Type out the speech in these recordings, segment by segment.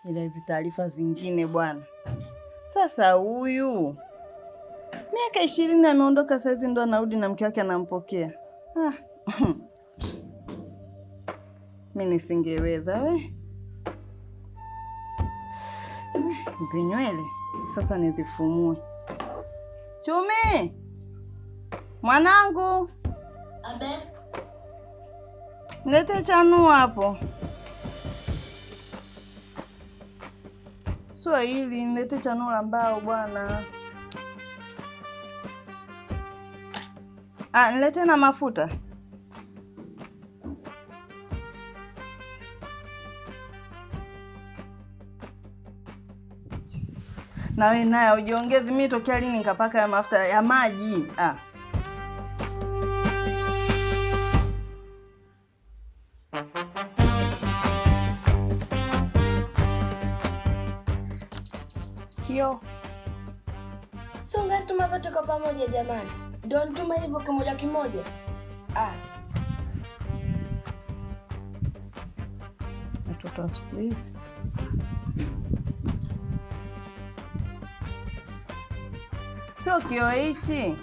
Ila hizi taarifa zingine bwana. Sasa huyu miaka 20 ameondoka, saizi ndo anarudi na mke wake anampokea. Mimi nisingeweza we. Zinywele sasa nizifumue. Chumi, mwanangu. Abe, nilete chanua hapo. Sio hili, nilete chanua la mbao bwana. Nilete na mafuta. Na wewe naye ujiongeze, mimi tokea lini nikapaka ya mafuta ya maji? Kio. Songa tuma vote kwa pamoja jamani. Ndio nituma hivyo kimoja kimoja. Watoto wa siku hizi. Sio kio hichi.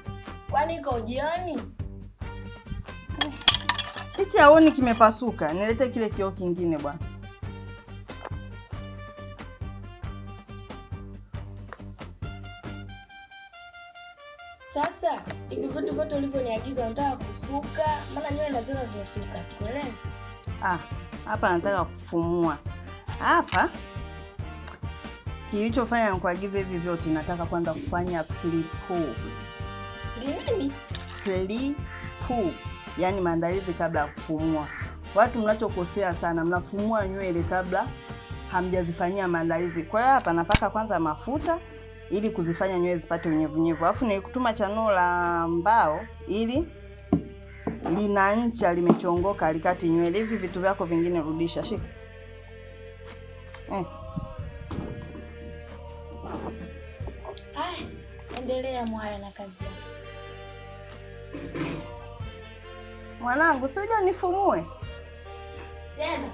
Kwani iko jioni? Hichi haoni kimepasuka. Nilete kile kio kingine bwana. Sasa, hivi vitu ulivyoniagiza nataka kusuka, maana nywele naziona zimesuka, sikuelewi. Hapa nataka kufumua. Hapa kilichofanya nikuagize hivi vyote, nataka kwanza kufanya pre-poo. Nini? Pre-poo, yaani maandalizi kabla ya kufumua. Watu mnachokosea sana, mnafumua nywele kabla hamjazifanyia maandalizi. Kwa hiyo hapa napaka kwanza mafuta ili kuzifanya nywele zipate unyevunyevu. Alafu nilikutuma chanuo la mbao ili lina ncha limechongoka alikati nywele. Hivi vitu vyako vingine rudisha, shika. Endelea mwaya na kazi yako. Mwanangu, si unja nifumue? Tena.